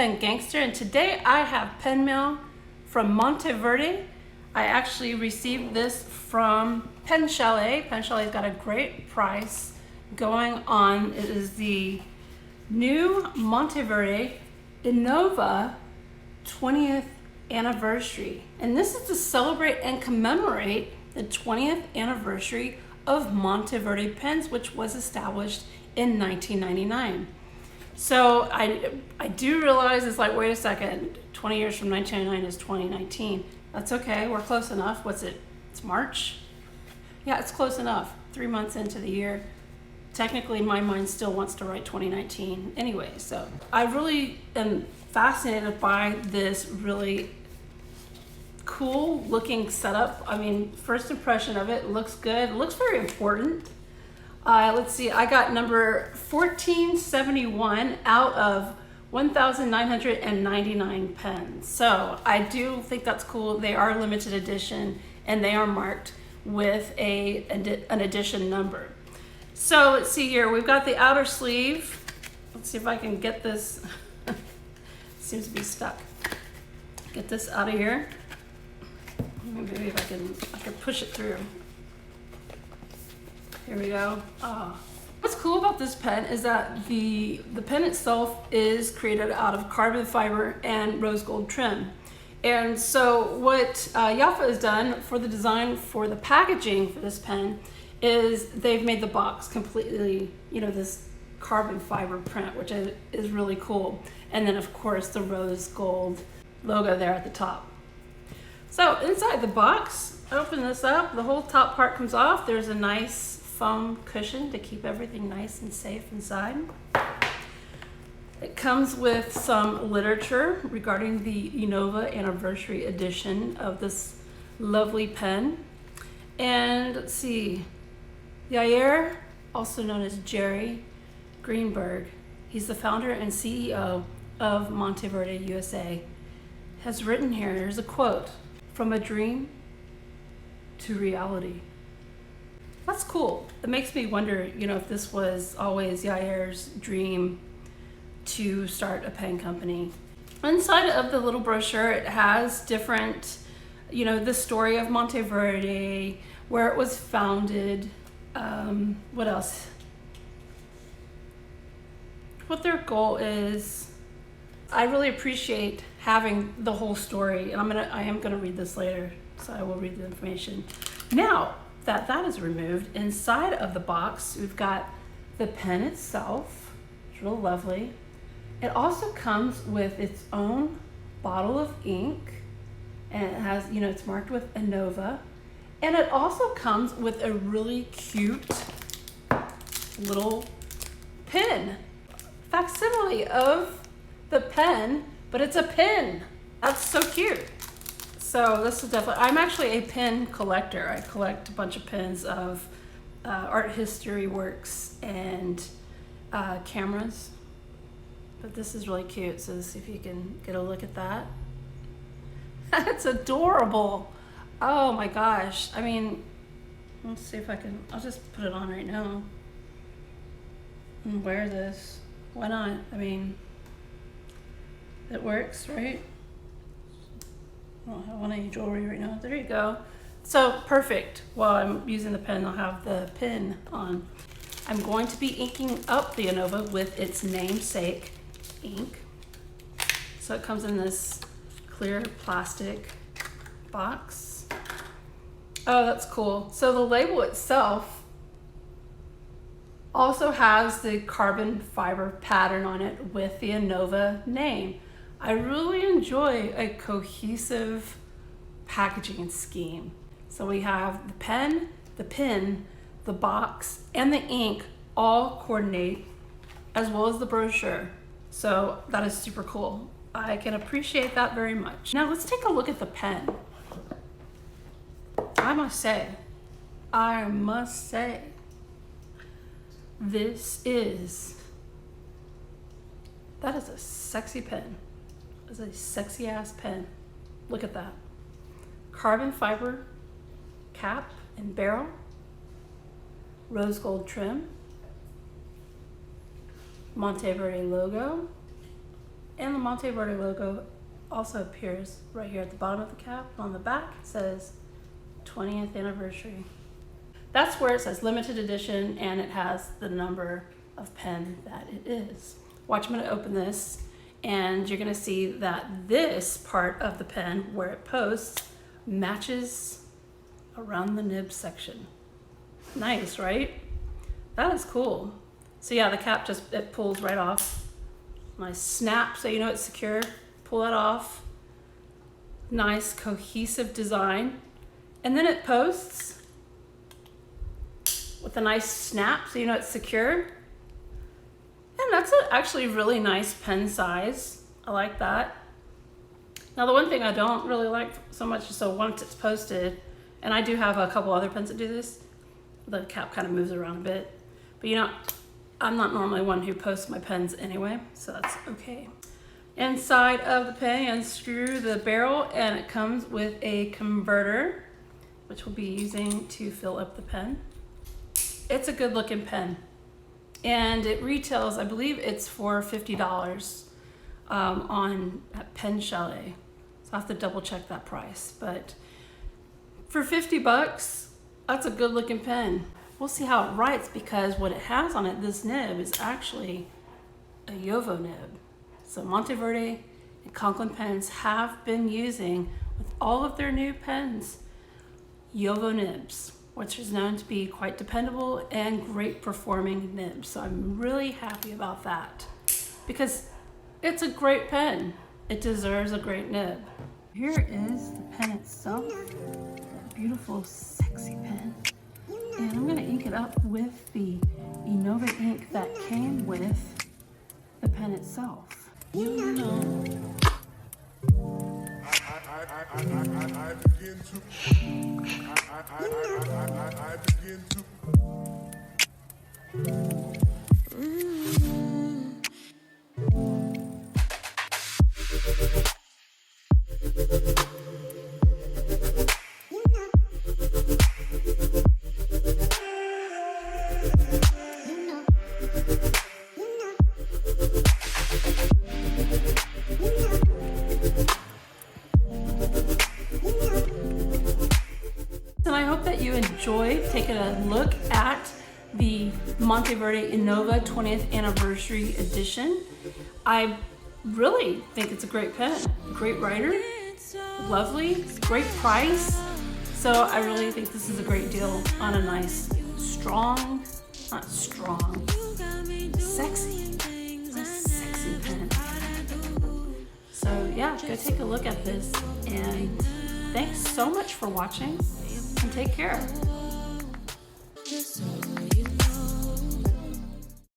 Pen Gangsta, and today I have pen mail from Monteverde. I actually received this from Pen Chalet. Pen Chalet's got a great price going on. It is the new Monteverde Innova 20th anniversary, and this is to celebrate and commemorate the 20th anniversary of Monteverde Pens, which was established in 1999. So I do realize it's like, wait a second, 20 years from 1999 is 2019. That's okay, we're close enough. What's it? It's March? Yeah, it's close enough. 3 months into the year. Technically, my mind still wants to write 2019 anyway. So I really am fascinated by this really cool looking setup. I mean, first impression of it looks good. It looks very important. Let's see, I got number 1471 out of 1,999 pens. So I do think that's cool. They are limited edition and they are marked with an edition number. So let's see here, we've got the outer sleeve. Let's see if I can get this, seems to be stuck. Get this out of here. Maybe if I can push it through. Here we go. What's cool about this pen is that the pen itself is created out of carbon fiber and rose gold trim. And so what Yafa has done for the design for the packaging for this pen is they've made the box completely, this carbon fiber print, which is really cool. And then of course the rose gold logo there at the top. So inside the box, open this up, the whole top part comes off. There's a nice foam cushion to keep everything nice and safe inside. It comes with some literature regarding the Innova anniversary edition of this lovely pen. And let's see, Yair, also known as Jerry Greenberg, he's the founder and CEO of Monteverde USA, has written here, there's a quote, "From a dream to reality." That's cool. It makes me wonder, if this was always Yair's dream to start a pen company. Inside of the little brochure, it has different, the story of Monteverde, where it was founded, what else? What their goal is. I really appreciate having the whole story, and I am gonna read this later, so I will read the information. Now that is removed, inside of the box, we've got the pen itself. It's real lovely. It also comes with its own bottle of ink, and it has, it's marked with Innova. And it also comes with a really cute little pin, facsimile of the pen, but it's a pin. That's so cute. So this is definitely, I'm actually a pen collector. I collect a bunch of pens of art history works and cameras. But this is really cute, so let's see if you can get a look at that. It's adorable. Oh my gosh. I mean, let's see if I'll just put it on right now and wear this. Why not? I mean, it works, right? I don't have on any jewelry right now. There you go. So perfect. While I'm using the pen, I'll have the pin on. I'm going to be inking up the Innova with its namesake ink. So it comes in this clear plastic box. Oh, that's cool. So the label itself also has the carbon fiber pattern on it with the Innova name. I really enjoy a cohesive packaging and scheme. So we have the pen, the pin, the box, and the ink all coordinate, as well as the brochure. So that is super cool. I can appreciate that very much. Now let's take a look at the pen. I must say, that is a sexy pen. It's a sexy ass pen. Look at that. Carbon fiber cap and barrel. Rose gold trim. Monteverde logo. And the Monteverde logo also appears right here at the bottom of the cap. On the back it says 20th anniversary. That's where it says limited edition, and it has the number of pen that it is. Watch, I'm going to open this, and you're going to see that this part of the pen where it posts matches around the nib section. Nice, right? That is cool. So yeah, the cap just, it pulls right off. Nice snap, so you know it's secure. Pull that off. Nice cohesive design. And then it posts with a nice snap, so you know it's secure. And that's actually really nice pen size. I like that. Now the one thing I don't really like so much is, so once it's posted, and I do have a couple other pens that do this, the cap kind of moves around a bit. But you know, I'm not normally one who posts my pens anyway, so that's okay. Inside of the pen, you unscrew the barrel, and it comes with a converter, which we'll be using to fill up the pen. It's a good looking pen, and it retails, I believe it's for $50 on at Pen Chalet. So I have to double check that price, but for 50 bucks, that's a good looking pen. We'll see how it writes, because what it has on it, this nib, is actually a JoWo nib. So Monteverde and Conklin pens have been using, with all of their new pens, JoWo nibs, which is known to be quite dependable and great performing nibs. So I'm really happy about that, because it's a great pen. It deserves a great nib. Here is the pen itself, that beautiful, sexy pen. And I'm gonna ink it up with the Innova ink that came with the pen itself. You know. I begin to. And I hope that you enjoyed taking a look at the Monteverde Innova 20th Anniversary Edition. I really think it's a great pen, great writer, lovely, great price. So I really think this is a great deal on a nice, strong, not strong, sexy pen. So yeah, go take a look at this, and thanks so much for watching, and take care.